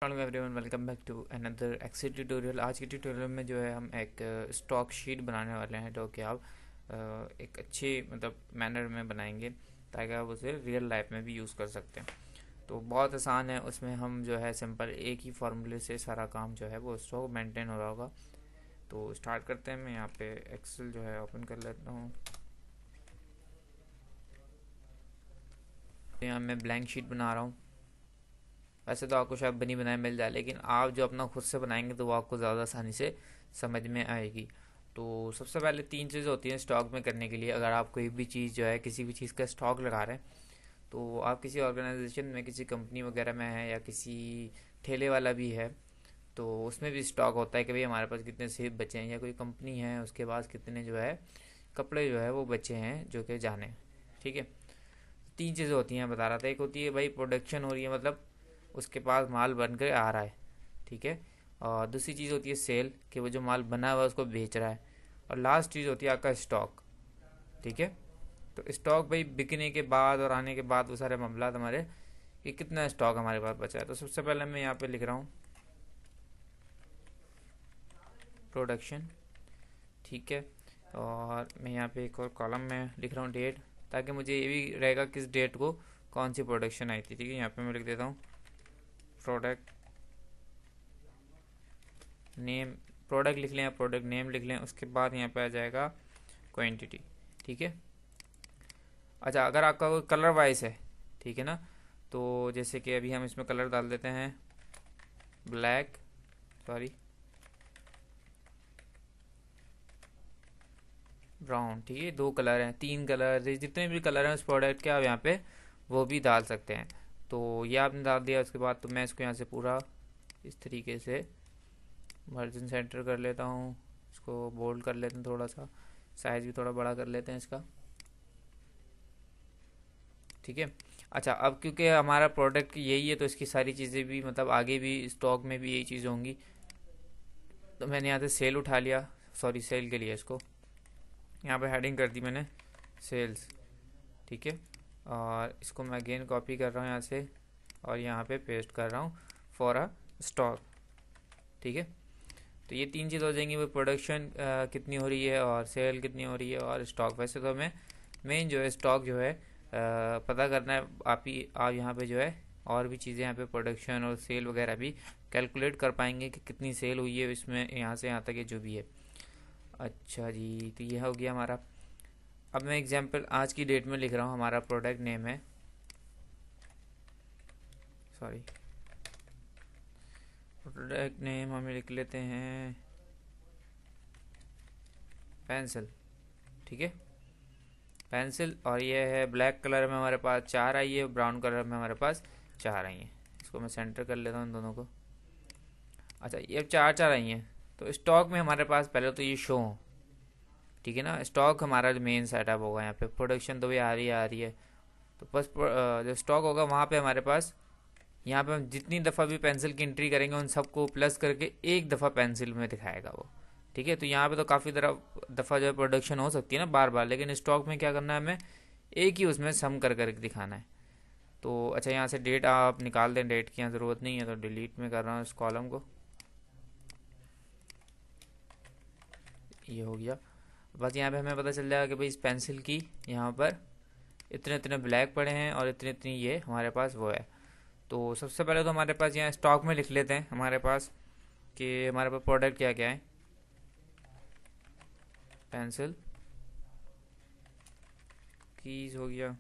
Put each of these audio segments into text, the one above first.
Hello everyone, welcome back to another Excel tutorial. आज के tutorial में जो है हम एक स्टॉक शीट बनाने वाले हैं जो कि आप एक अच्छे मैनर में बनाएंगे ताकि आप उसे रियल लाइफ में भी यूज़ कर सकते हैं। तो बहुत आसान है, उसमें हम जो है सिंपल एक ही फार्मूले से सारा काम जो है वो स्टॉक मेंटेन हो रहा होगा। तो स्टार्ट करते हैं। मैं यहाँ पे एक्सेल जो है ओपन कर लेता हूँ। यहाँ मैं ब्लैंक शीट बना रहा हूँ। वैसे तो आपको शायद बनी बनाई मिल जाए, लेकिन आप जो अपना खुद से बनाएंगे तो वो आपको ज़्यादा आसानी से समझ में आएगी। तो सबसे पहले तीन चीज़ें होती हैं स्टॉक में करने के लिए। अगर आप कोई भी चीज़ जो है किसी भी चीज़ का स्टॉक लगा रहे हैं, तो आप किसी ऑर्गेनाइजेशन में, किसी कंपनी वगैरह में है या किसी ठेले वाला भी है, तो उसमें भी स्टॉक होता है कि भाई हमारे पास कितने सेब बचे हैं, या कोई कंपनी है उसके पास कितने जो है कपड़े जो है वो बचे हैं जो कि जाने। ठीक है, तीन चीज़ें होती हैं बता रहा था। एक होती है भाई प्रोडक्शन हो रही है, मतलब उसके पास माल बन कर आ रहा है। ठीक है। और दूसरी चीज़ होती है सेल, कि वो जो माल बना हुआ है उसको बेच रहा है। और लास्ट चीज़ होती है आपका स्टॉक। ठीक है। तो स्टॉक भाई बिकने के बाद और आने के बाद वो सारे मामला हमारे कि कितना स्टॉक हमारे पास बचा है। तो सबसे पहले मैं यहाँ पे लिख रहा हूँ प्रोडक्शन। ठीक है। और मैं यहाँ पे एक और कॉलम में लिख रहा हूँ डेट, ताकि मुझे ये भी रहेगा किस डेट को कौन सी प्रोडक्शन आई थी। ठीक है, यहाँ पे मैं लिख देता हूँ प्रोडक्ट नेम। प्रोडक्ट लिख लें, प्रोडक्ट नेम लिख लें, उसके बाद यहाँ पे आ जाएगा क्वांटिटी। ठीक है। अच्छा, अगर आपका कोई कलर वाइज है, ठीक है ना, तो जैसे कि अभी हम इसमें कलर डाल देते हैं ब्लैक, सॉरी ब्राउन। ठीक है, दो कलर हैं, तीन कलर, जितने भी कलर हैं उस प्रोडक्ट के आप यहाँ पे वो भी डाल सकते हैं। तो ये आपने डाल दिया। उसके बाद तो मैं इसको यहाँ से पूरा इस तरीके से मार्जिन सेंटर कर लेता हूँ, इसको बोल्ड कर लेते हैं, थोड़ा सा साइज भी थोड़ा बड़ा कर लेते हैं इसका। ठीक है। अच्छा, अब क्योंकि हमारा प्रोडक्ट यही है तो इसकी सारी चीज़ें भी आगे भी स्टॉक में भी यही चीज़ होंगी। तो मैंने यहाँ से सेल उठा लिया, सॉरी सेल के लिए इसको यहाँ पे हेडिंग कर दी मैंने सेल्स। ठीक है। और इसको मैं अगेन कॉपी कर रहा हूँ यहाँ से और यहाँ पे पेस्ट कर रहा हूँ फॉर अ स्टॉक। ठीक है। तो ये तीन चीज़ हो जाएंगी, वो प्रोडक्शन कितनी हो रही है और सेल कितनी हो रही है और स्टॉक। वैसे तो हमें मेन जो है स्टॉक जो है पता करना है। आप यहाँ पे जो है और भी चीज़ें यहाँ पे प्रोडक्शन और सेल वगैरह भी कैलकुलेट कर पाएंगे कि कितनी सेल हुई है इसमें, यहाँ से यहाँ तक ये जो भी है। अच्छा जी, तो ये हो गया हमारा। अब मैं एग्जांपल आज की डेट में लिख रहा हूँ। हमारा प्रोडक्ट नेम है, सॉरी प्रोडक्ट नेम हमें लिख लेते हैं पेंसिल। ठीक है, पेंसिल। और ये है ब्लैक कलर में हमारे पास चार आई है, ब्राउन कलर में हमारे पास चार आई हैं। इसको मैं सेंटर कर लेता हूँ इन दोनों को। अच्छा, ये अब चार चार आई हैं, तो स्टॉक में हमारे पास पहले तो ये शो हो। ठीक है ना, स्टॉक हमारा जो मेन सेटअप होगा। यहाँ पे प्रोडक्शन तो भी आ रही है। तो बस जो स्टॉक होगा वहाँ पे हमारे पास, यहाँ पे हम जितनी दफ़ा भी पेंसिल की एंट्री करेंगे उन सबको प्लस करके एक दफ़ा पेंसिल में दिखाएगा वो। ठीक है। तो यहाँ पे तो काफ़ी दफ़ा जो है प्रोडक्शन हो सकती है ना बार बार, लेकिन स्टॉक में क्या करना है, हमें एक ही उसमें सम कर करके दिखाना है। तो अच्छा, यहाँ से डेट आप निकाल दें, डेट की यहाँ ज़रूरत नहीं है तो डिलीट में कर रहा हूँ इस कॉलम को। ये हो गया। बस यहाँ पे हमें पता चल जाएगा कि भाई इस पेंसिल की यहाँ पर इतने इतने ब्लैक पड़े हैं और इतने इतनी ये हमारे पास वो है। तो सबसे पहले तो हमारे पास यहाँ स्टॉक में लिख लेते हैं हमारे पास कि हमारे पास प्रोडक्ट क्या क्या है। पेंसिल कीज हो गया,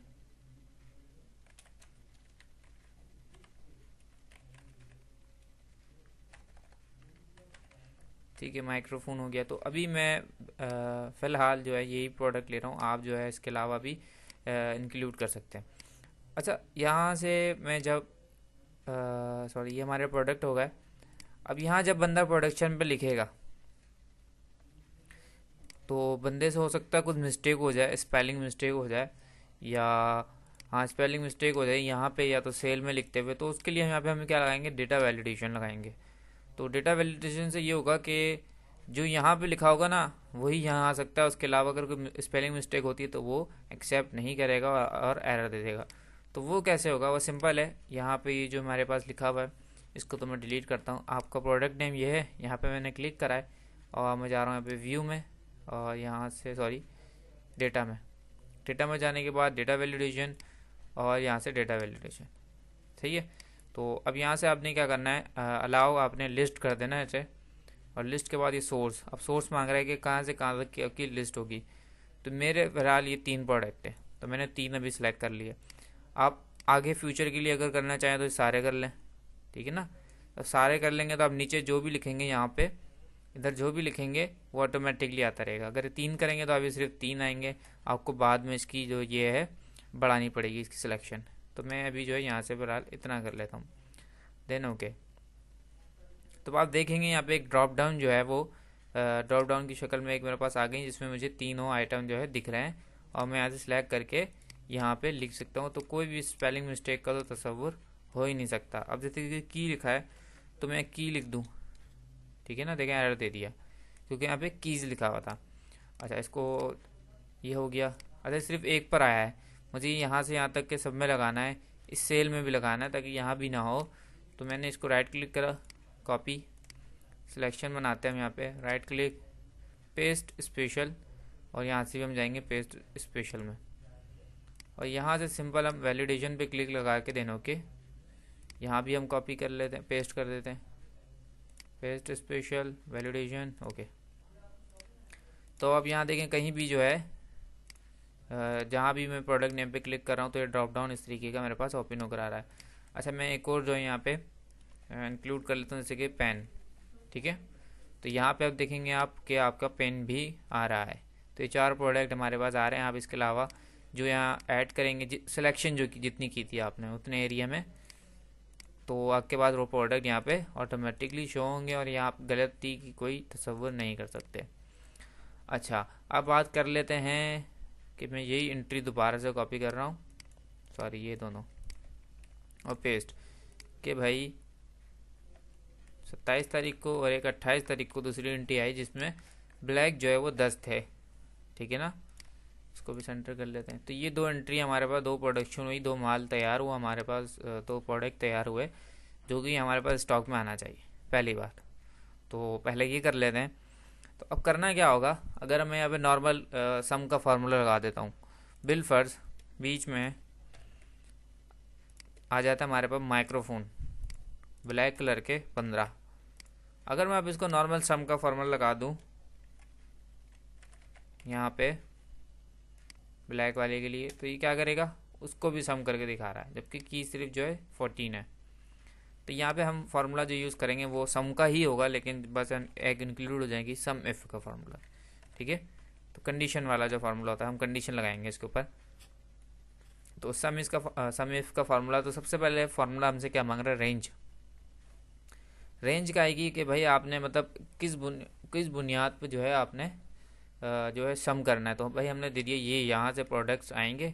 ठीक है, माइक्रोफोन हो गया। तो अभी मैं फ़िलहाल जो है यही प्रोडक्ट ले रहा हूँ। आप जो है इसके अलावा भी इंक्लूड कर सकते हैं। अच्छा, यहाँ से मैं जब सॉरी ये हमारे प्रोडक्ट हो गए। अब यहाँ जब बंदा प्रोडक्शन पे लिखेगा तो बंदे से हो सकता है कुछ मिस्टेक हो जाए, स्पेलिंग मिस्टेक हो जाए, या हाँ स्पेलिंग मिस्टेक हो जाए यहाँ पे या तो सेल में लिखते हुए। तो उसके लिए यहाँ पे हम क्या लगाएंगे, डेटा वैलिडेशन लगाएंगे। तो डेटा वैलिडेशन से ये होगा कि जो यहाँ पे लिखा होगा ना वही यहाँ आ सकता है। उसके अलावा अगर कोई स्पेलिंग मिस्टेक होती है तो वो एक्सेप्ट नहीं करेगा और एरर दे देगा। तो वो कैसे होगा, वो सिंपल है। यहाँ पे ये जो हमारे पास लिखा हुआ है इसको तो मैं डिलीट करता हूँ। आपका प्रोडक्ट नेम ये है, यहाँ पे मैंने क्लिक करा है और मैं जा रहा हूँ यहाँ पे व्यू में, और यहाँ से सॉरी डेटा में। डेटा में जाने के बाद डेटा वैलिडेशन, और यहाँ से डेटा वैलिडेशन, सही है। तो अब यहाँ से आपने क्या करना है, अलाउ आपने लिस्ट कर देना है इसे, और लिस्ट के बाद ये सोर्स, अब सोर्स मांग रहा है कि कहाँ से कहाँ तक की आपकी लिस्ट होगी। तो मेरे फिलहाल ये 3 प्रोडक्ट है, तो मैंने 3 अभी सिलेक्ट कर लिए। आप आगे फ्यूचर के लिए अगर करना चाहें तो सारे कर लें, ठीक है ना। तो सारे कर लेंगे तो आप नीचे जो भी लिखेंगे यहाँ पे, इधर जो भी लिखेंगे वो ऑटोमेटिकली आता रहेगा। अगर 3 करेंगे तो अभी सिर्फ 3 आएंगे, आपको बाद में इसकी जो ये है बढ़ानी पड़ेगी इसकी सिलेक्शन। तो मैं अभी जो है यहाँ से फिलहाल इतना कर लेता हूँ, देन ओके। तो आप देखेंगे यहाँ पे एक ड्रॉप डाउन जो है वो ड्रॉप डाउन की शक्ल में एक मेरे पास आ गई, जिसमें मुझे तीनों आइटम जो है दिख रहे हैं, और मैं यहाँ से सिलेक्ट करके यहाँ पे लिख सकता हूँ। तो कोई भी स्पेलिंग मिस्टेक का तो तस्वुर हो ही नहीं सकता। अब जैसे कि की लिखा है तो मैं की लिख दूँ, ठीक है ना, देखें एरर दे दिया क्योंकि यहाँ पे कीज़ लिखा हुआ था। अच्छा, इसको ये हो गया। अच्छा, सिर्फ एक पर आया है, मुझे यहाँ से यहाँ तक के सब में लगाना है, इस सेल में भी लगाना है ताकि यहाँ भी ना हो। तो मैंने इसको राइट क्लिक करा, कॉपी, सिलेक्शन बनाते हैं हम यहाँ पे, राइट क्लिक, पेस्ट स्पेशल, और यहाँ से भी हम जाएंगे पेस्ट स्पेशल में, और यहाँ से सिंपल हम वैलिडेशन पे क्लिक लगा के देना ओके। यहाँ भी हम कॉपी कर लेते हैं, पेस्ट कर देते हैं, पेस्ट स्पेशल वैलिडेशन ओके। तो अब यहाँ देखें कहीं भी जो है जहाँ भी मैं प्रोडक्ट नेम पे क्लिक कर रहा हूँ तो ये ड्रॉप डाउन इस तरीके का मेरे पास ओपन होकर आ रहा है। अच्छा, मैं एक और जो है यहाँ पे इंक्लूड कर लेता हूँ, जैसे कि पेन, ठीक है। तो यहाँ पे अब देखेंगे आप कि आपका पेन भी आ रहा है। तो ये 4 प्रोडक्ट हमारे पास आ रहे हैं। आप इसके अलावा जो यहाँ ऐड करेंगे सिलेक्शन जो की जितनी की थी आपने उतने एरिया में, तो आपके बाद वो प्रोडक्ट यहाँ पे ऑटोमेटिकली शो होंगे, और यहाँ आप गलती की कोई तस्वुर नहीं कर सकते। अच्छा, अब बात कर लेते हैं कि मैं यही एंट्री दोबारा से कॉपी कर रहा हूँ, सॉरी ये दोनों, और पेस्ट कि भाई 27 तारीख को और एक 28 तारीख को दूसरी एंट्री आई जिसमें ब्लैक जो है वो 10 थे, ठीक है ना। इसको भी सेंटर कर लेते हैं। तो ये 2 एंट्री हमारे पास, 2 प्रोडक्शन हुई, 2 माल तैयार हुआ हमारे पास, 2 प्रोडक्ट तैयार हुए जो कि हमारे पास स्टॉक में आना चाहिए पहली बात। तो पहले ये कर लेते हैं। तो अब करना क्या होगा, अगर मैं यहाँ पे नॉर्मल सम का फार्मूला लगा देता हूँ, बिल फर्ज बीच में आ जाता है हमारे पास माइक्रोफोन ब्लैक कलर के 15। अगर मैं अब इसको नॉर्मल सम का फार्मूला लगा दूँ यहाँ पे ब्लैक वाले के लिए, तो ये क्या करेगा, उसको भी सम करके दिखा रहा है, जबकि की सिर्फ जो है 14 है। तो यहाँ पे हम फार्मूला जो यूज़ करेंगे वो सम का ही होगा, लेकिन बस एक इंक्लूड हो जाएगी सम इफ का फार्मूला, ठीक है। तो कंडीशन वाला जो फार्मूला होता है हम कंडीशन लगाएंगे इसके ऊपर। तो सम इफ का फार्मूला, तो सबसे पहले फार्मूला हमसे क्या मांग रहा है, रेंज। रेंज का आएगी कि भाई आपने मतलब किस बुनियाद पर जो है आपने जो है सम करना है। तो भाई हमने दे दिया ये यहाँ से प्रोडक्ट्स आएंगे,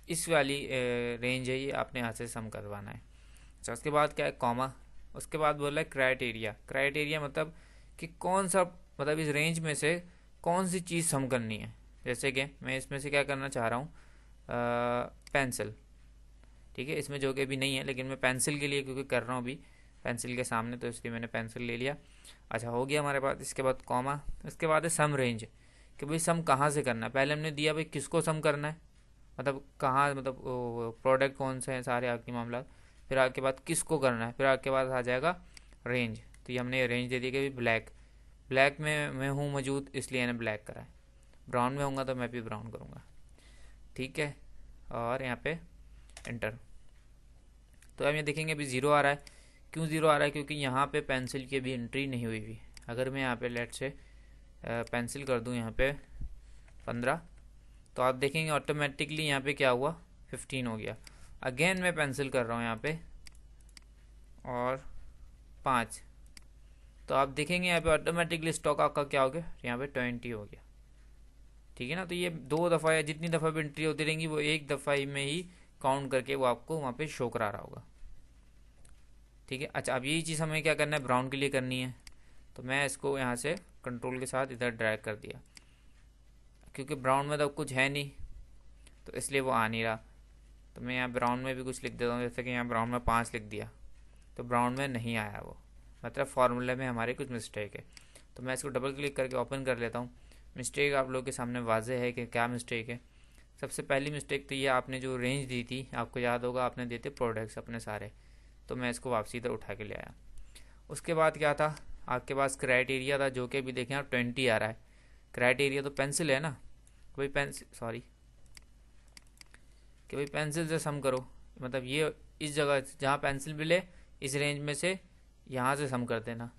इस वाली रेंज है ये, आपने यहाँ से सम करवाना है। अच्छा, उसके बाद क्या है, कॉमा, उसके बाद बोला है क्राइटेरिया। क्राइटेरिया मतलब कि कौन सा, मतलब इस रेंज में से कौन सी चीज़ सम करनी है। जैसे कि मैं इसमें से क्या करना चाह रहा हूँ, पेंसिल, ठीक है, इसमें जो कि भी नहीं है, लेकिन मैं पेंसिल के लिए क्योंकि कर रहा हूँ अभी पेंसिल के सामने, तो इसलिए मैंने पेंसिल ले लिया। अच्छा, हो गया हमारे पास। इसके बाद कॉमा, इसके बाद है सम रेंज, कि भाई सम कहाँ से करना है। पहले हमने दिया भाई किसको सम करना है, मतलब कहाँ, मतलब प्रोडक्ट कौन से हैं सारे आपके मामला, फिर आपके बाद किसको करना है, फिर आपके पास आ जाएगा रेंज। तो ये हमने रेंज दे दी कि ब्लैक, ब्लैक में मैं हूँ मौजूद इसलिए मैंने ब्लैक करा है, ब्राउन में होऊंगा तो मैं भी ब्राउन करूँगा, ठीक है। और यहाँ पे एंटर। तो अब ये देखेंगे अभी 0 आ रहा है। क्यों 0 आ रहा है, क्योंकि यहाँ पे पेंसिल की अभी एंट्री नहीं हुई हुई। अगर मैं यहाँ पे लेट से पेंसिल कर दूँ यहाँ पे 15, तो आप देखेंगे ऑटोमेटिकली यहाँ पे क्या हुआ, 15 हो गया। अगेन मैं पेंसिल कर रहा हूँ यहाँ पे और 5, तो आप देखेंगे यहाँ पे ऑटोमेटिकली स्टॉक आपका क्या हो गया, यहाँ पे 20 हो गया, ठीक है ना। तो ये 2 दफ़ा या जितनी दफ़ा भी एंट्री होती रहेंगी वो एक दफ़ा ही में ही काउंट करके वो आपको वहाँ पे शो करा रहा होगा, ठीक है। अच्छा, अब यही चीज़ हमें क्या करना है, ब्राउन के लिए करनी है। तो मैं इसको यहाँ से कंट्रोल के साथ इधर ड्रैग कर दिया, क्योंकि ब्राउन में तो कुछ है नहीं तो इसलिए वो आ नहीं रहा। तो मैं यहाँ ब्राउन में भी कुछ लिख देता हूँ, जैसे कि यहाँ ब्राउन में 5 लिख दिया, तो ब्राउन में नहीं आया वो, मतलब फार्मूले में हमारे कुछ मिस्टेक है। तो मैं इसको डबल क्लिक करके ओपन कर लेता हूँ। मिस्टेक आप लोगों के सामने वाजह है कि क्या मिस्टेक है। सबसे पहली मिस्टेक तो ये, आपने जो रेंज दी थी, आपको याद होगा आपने देते प्रोडक्ट्स अपने सारे, तो मैं इसको वापसी इधर उठा के ले आया। उसके बाद क्या था, आपके पास क्राइटेरिया था जो कि भी देखें आप 20 आ रहा है। क्राइटेरिया तो पेंसिल है ना, भाई पेंसिल, सॉरी, कि भाई पेंसिल से सम करो, मतलब ये इस जगह जहाँ पेंसिल मिले इस रेंज में से यहाँ से सम कर देना।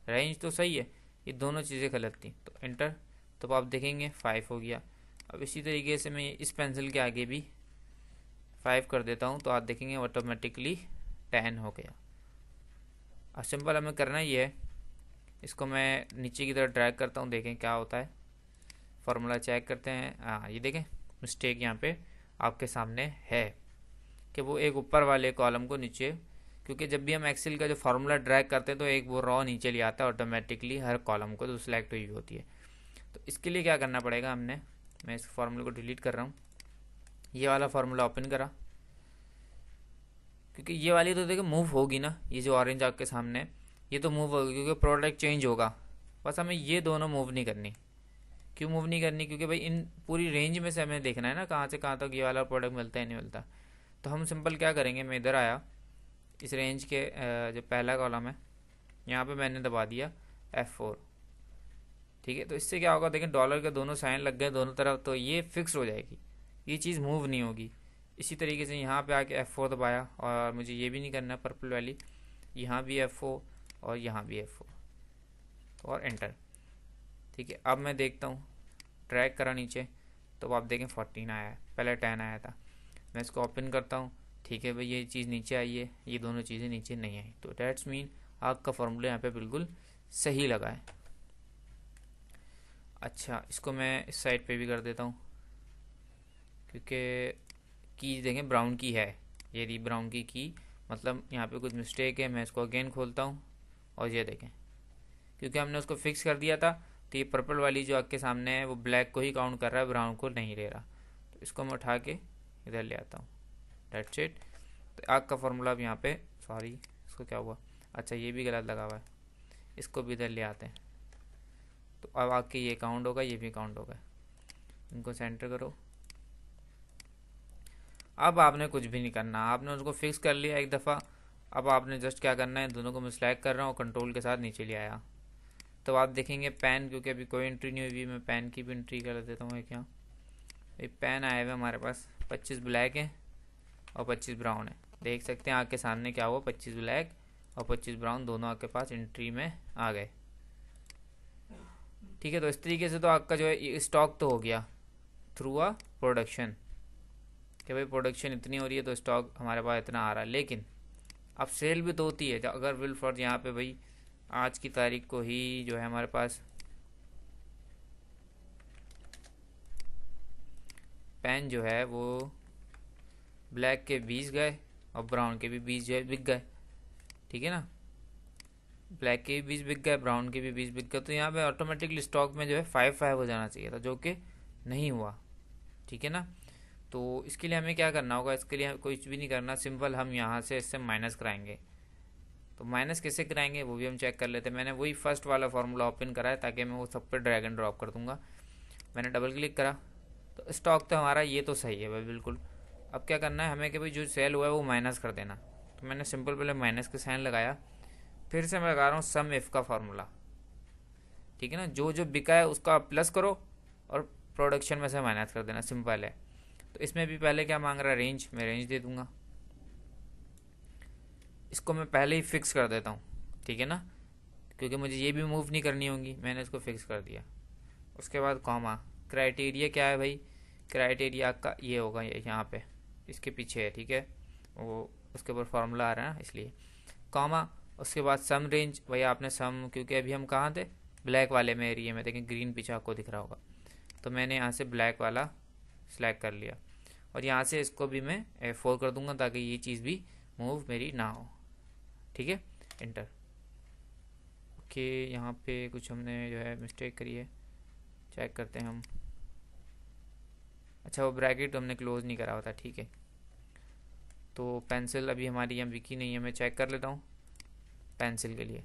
रेंज तो सही है, ये दोनों चीज़ें गलत थी, तो इंटर। तो आप देखेंगे 5 हो गया। अब इसी तरीके से मैं इस पेंसिल के आगे भी 5 कर देता हूँ, तो आप देखेंगे ऑटोमेटिकली 10 हो गया। अब सिंपल हमें करना ही है, इसको मैं नीचे की तरफ ड्रैग करता हूँ, देखें क्या होता है। फार्मूला चेक करते हैं, हाँ ये देखें मिस्टेक यहाँ पे आपके सामने है कि वो एक ऊपर वाले कॉलम को नीचे, क्योंकि जब भी हम एक्सेल का जो फार्मूला ड्रैग करते हैं तो एक वो रॉ नीचे ले आता है ऑटोमेटिकली हर कॉलम को, तो सिलेक्ट हुई होती है। तो इसके लिए क्या करना पड़ेगा हमने, मैं इस फार्मूले को डिलीट कर रहा हूँ, ये वाला फार्मूला ओपन करा, क्योंकि ये वाली तो देखो मूव होगी ना, ये जो ऑरेंज आपके सामने है ये तो मूव होगी क्योंकि प्रोडक्ट चेंज होगा। बस हमें ये दोनों मूव नहीं करनी। क्यों मूव नहीं करनी, क्योंकि भाई इन पूरी रेंज में से हमें देखना है ना कहाँ से कहाँ तक ये वाला प्रोडक्ट मिलता है नहीं मिलता। तो हम सिंपल क्या करेंगे, मैं इधर आया, इस रेंज के जो पहला कॉलम है यहाँ पे मैंने दबा दिया F4, ठीक है। तो इससे क्या होगा, देखें डॉलर के दोनों साइन लग गए दोनों तरफ, तो ये फिक्स हो जाएगी, ये चीज़ मूव नहीं होगी। इसी तरीके से यहाँ पे आके F4 दबाया, और मुझे ये भी नहीं करना पर्पल वाली, यहाँ भी F4 और यहाँ भी F4 और एंटर, ठीक है। अब मैं देखता हूँ, ट्रैक करा नीचे, तो आप देखें 14 आया है, पहले 10 आया था। मैं इसको ओपन करता हूँ, ठीक है भाई ये चीज़ नीचे आई है, ये दोनों चीज़ें नीचे नहीं आई, तो डेट्स मीन आपका फॉर्मूला यहाँ पे बिल्कुल सही लगा है। अच्छा, इसको मैं इस साइड पे भी कर देता हूँ, क्योंकि की देखें ब्राउन की है, ये रही ब्राउन की, मतलब यहाँ पे कुछ मिस्टेक है। मैं इसको अगेन खोलता हूँ और ये देखें, क्योंकि हमने उसको फिक्स कर दिया था, तो ये पर्पल वाली जो आपके सामने है वो ब्लैक को ही काउंट कर रहा है, ब्राउन को नहीं ले रहा। तो इसको मैं उठा के इधर ले आता हूँ, डेट्स इट। तो आग का फार्मूला अब यहाँ पे, सॉरी इसको क्या हुआ, अच्छा ये भी गलत लगा हुआ है, इसको भी इधर ले आते हैं। तो अब आके ये काउंट होगा, ये भी काउंट होगा, इनको सेंटर करो। अब आपने कुछ भी नहीं करना, आपने उसको फिक्स कर लिया एक दफ़ा। अब आपने जस्ट क्या करना है, दोनों को मैं सिलेक्ट कर रहा हूँ, कंट्रोल के साथ नीचे ले आया। तो आप देखेंगे पेन, क्योंकि अभी कोई एंट्री नहीं हुई, मैं पेन की भी एंट्री कर देता हूँ। क्या ये पेन आए हुए हमारे पास 25 ब्लैक है और 25 ब्राउन है, देख सकते हैं आपके सामने क्या हुआ, 25 ब्लैक और 25 ब्राउन दोनों आपके पास एंट्री में आ गए, ठीक है। तो इस तरीके से तो आपका जो है स्टॉक तो हो गया थ्रू अ प्रोडक्शन, कि भाई प्रोडक्शन इतनी हो रही है तो स्टॉक हमारे पास इतना आ रहा है। लेकिन अब सेल भी तो होती है, अगर विल फॉर यहाँ पे भाई आज की तारीख को ही जो है हमारे पास पेन जो है वो ब्लैक के 20 गए और ब्राउन के भी 20 जो है बिक गए, ठीक है ना, ब्लैक के भी 20 बिक गए, ब्राउन के भी 20 बिक गए, तो यहाँ पे ऑटोमेटिकली स्टॉक में जो है 5-5 हो जाना चाहिए था, जो कि नहीं हुआ, ठीक है ना। तो इसके लिए हमें क्या करना होगा, इसके लिए कुछ भी नहीं करना, सिंपल हम यहाँ से इससे माइनस कराएंगे। तो माइनस कैसे कराएंगे वो भी हम चेक कर लेते हैं। मैंने वही फर्स्ट वाला फार्मूला ओपन करा है ताकि मैं वो सब पर ड्रैग एंड ड्रॉप कर दूंगा। मैंने डबल क्लिक करा, तो स्टॉक तो हमारा ये तो सही है भाई बिल्कुल। अब क्या करना है हमें कि भाई जो सेल हुआ है वो माइनस कर देना। तो मैंने सिंपल पहले माइनस के साइन लगाया, फिर से मैं लगा रहा हूँ सम इफ का फार्मूला, ठीक है ना, जो जो बिका है उसका प्लस करो और प्रोडक्शन में से माइनस कर देना, सिंपल है। तो इसमें भी पहले क्या मांग रहा है, रेंज, मैं रेंज दे दूंगा, इसको मैं पहले ही फिक्स कर देता हूँ, ठीक है ना, क्योंकि मुझे ये भी मूव नहीं करनी होगी, मैंने इसको फिक्स कर दिया। उसके बाद कॉमा, क्राइटेरिया क्या है भाई, क्राइटेरिया का ये होगा यहाँ पे इसके पीछे है, ठीक है, वो उसके ऊपर फार्मूला आ रहा है ना इसलिए कॉमा। उसके बाद सम रेंज, भाई आपने सम, क्योंकि अभी हम कहाँ थे, ब्लैक वाले में एरिया में, देखें ग्रीन पीछे आपको दिख रहा होगा, तो मैंने यहाँ से ब्लैक वाला सिलेक्ट कर लिया और यहाँ से इसको भी मैं F4 कर दूंगा ताकि ये चीज़ भी मूव मेरी ना हो, ठीक है, इंटर। ओके, यहाँ पे कुछ हमने जो है मिस्टेक करी है, चेक करते हैं हम। अच्छा वो ब्रैकेट तो हमने क्लोज नहीं करा होता, ठीक है। तो पेंसिल अभी हमारी यहाँ बिकी नहीं है, मैं चेक कर लेता हूँ पेंसिल के लिए।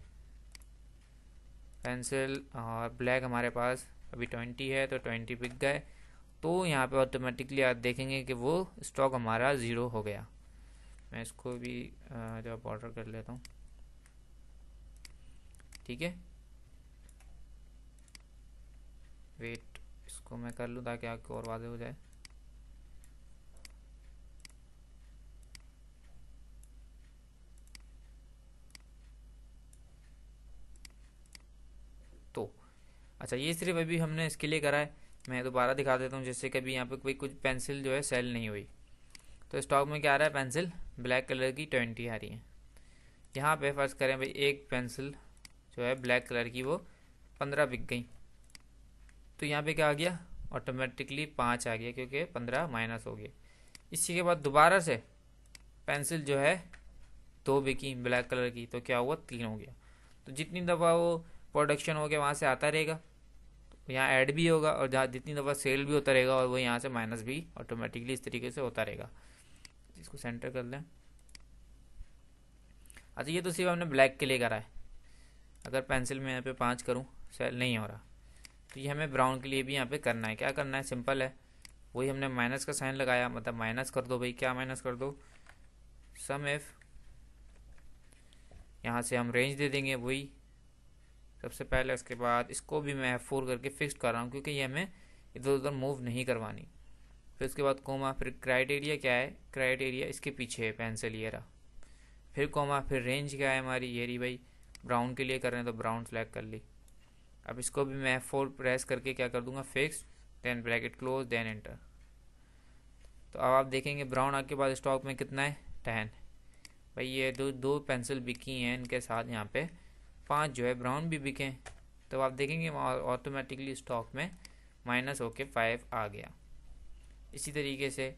पेंसिल और ब्लैक हमारे पास अभी 20 है, तो 20 बिक गए। तो यहाँ पे ऑटोमेटिकली आप देखेंगे कि वो स्टॉक हमारा ज़ीरो हो गया। मैं इसको भी जो ऑर्डर कर लेता हूँ, ठीक है। वेट, इसको मैं कर लूँ ताकि आपको और वाज़ेह हो जाए। तो अच्छा, ये सिर्फ अभी हमने इसके लिए करा है। मैं दोबारा दिखा देता हूँ, जैसे कभी यहाँ पे कोई कुछ पेंसिल जो है सेल नहीं हुई, तो स्टॉक में क्या आ रहा है, पेंसिल ब्लैक कलर की 20 आ रही है। यहाँ पे फर्ज करें भाई एक पेंसिल जो है ब्लैक कलर की वो 15 बिक गई, तो यहाँ पे क्या आ गया, ऑटोमेटिकली 5 आ गया, क्योंकि 15 माइनस हो गया। इसी के बाद दोबारा से पेंसिल जो है 2 बिकी ब्लैक कलर की, तो क्या हुआ, 3 हो गया। तो जितनी दफ़ा वो प्रोडक्शन हो गया वहाँ से आता रहेगा, तो यहाँ ऐड भी होगा, और जहाँ जितनी दफ़ा सेल भी होता रहेगा, और वो यहाँ से माइनस भी ऑटोमेटिकली इस तरीके से होता रहेगा। इसको सेंटर कर लें। अच्छा, ये तो सिर्फ हमने ब्लैक के लिए करा है। अगर पेंसिल में यहाँ पे 5 करूँ, सेल नहीं हो रहा, तो ये हमें ब्राउन के लिए भी यहाँ पे करना है। क्या करना है, सिंपल है, वही हमने माइनस का साइन लगाया, मतलब माइनस कर दो भाई, क्या माइनस कर दो, सम एफ। यहाँ से हम रेंज दे देंगे वही सबसे पहले। उसके बाद इसको भी मैं F4 करके फिक्स कर रहा हूँ, क्योंकि ये हमें इधर उधर मूव नहीं करवानी। फिर उसके बाद कोमा, फिर क्राइटेरिया क्या है, क्राइटेरिया इसके पीछे है पेंसिल, ये रहा। फिर कोमा, फिर रेंज क्या है हमारी, ये रही भाई, ब्राउन के लिए कर रहे हैं तो ब्राउन सेलेक्ट कर ली। अब इसको भी मैं F4 प्रेस करके क्या कर दूंगा, fix, then bracket close, then enter. तो अब आप देखेंगे ब्राउन आपके पास स्टॉक में कितना है, 10। भाई ये दो पेंसिल बिकी हैं, इनके साथ यहाँ पे 5 जो है ब्राउन भी बिके। तो आप देखेंगे ऑटोमेटिकली स्टॉक में माइनस होके 5 आ गया। इसी तरीके से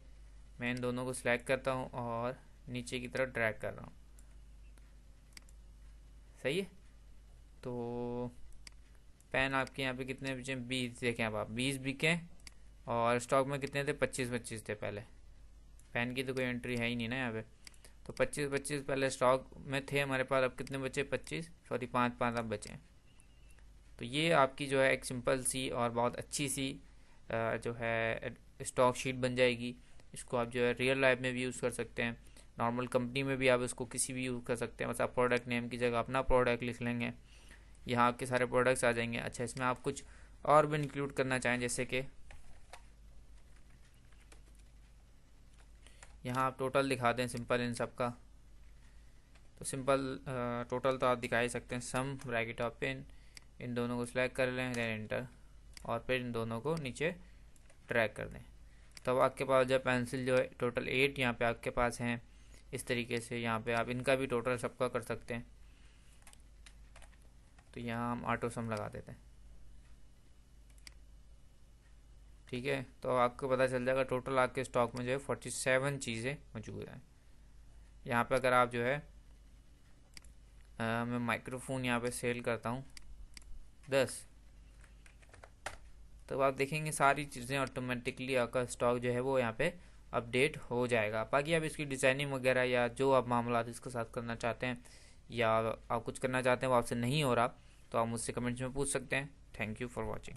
मैं इन दोनों को सिलेक्ट करता हूँ और नीचे की तरफ ड्रैग कर रहा हूँ, सही है। तो पेन आपके यहाँ पे कितने बिके, 20 देखें अब आप, 20 बिके, और स्टॉक में कितने थे, 25 थे पहले। पेन की तो कोई एंट्री है ही नहीं ना यहाँ पे, तो 25 पहले स्टॉक में थे हमारे पास। अब कितने बचे, 25, सॉरी 5 अब बचे हैं। तो ये आपकी जो है एक सिंपल सी और बहुत अच्छी सी जो है स्टॉक शीट बन जाएगी। इसको आप जो है रियल लाइफ में भी यूज़ कर सकते हैं, नॉर्मल कंपनी में भी आप इसको किसी भी यूज़ कर सकते हैं। बस आप प्रोडक्ट नेम की जगह अपना प्रोडक्ट लिख लेंगे, यहाँ आपके सारे प्रोडक्ट्स आ जाएंगे। अच्छा, इसमें आप कुछ और भी इंक्लूड करना चाहें, जैसे कि यहाँ आप टोटल दिखा दें सिंपल इन सब का, तो सिंपल टोटल तो आप दिखा ही सकते हैं। सम ब्रैकेट ऑफ इन दोनों को सिलेक्ट कर लें, देन एंटर, और फिर इन दोनों को नीचे ड्रैग कर दें। तब आपके पास जो पेंसिल जो है टोटल 8 यहाँ पे आपके पास हैं। इस तरीके से यहाँ पे आप इनका भी टोटल सबका कर सकते हैं। तो यहाँ हम ऑटो सम लगा देते हैं, ठीक है। तो आपको पता चल जाएगा टोटल आपके स्टॉक में जो है 47 चीज़ें मौजूद हैं। यहाँ पे अगर आप जो है मैं माइक्रोफोन यहाँ पे सेल करता हूँ 10, तो आप देखेंगे सारी चीज़ें ऑटोमेटिकली आपका स्टॉक जो है वो यहाँ पे अपडेट हो जाएगा। बाकी आप इसकी डिज़ाइनिंग वगैरह या जो आप मामला इसके साथ करना चाहते हैं, या आप कुछ करना चाहते हैं वो आपसे नहीं हो रहा, तो आप मुझसे कमेंट्स में पूछ सकते हैं। Thank you for watching.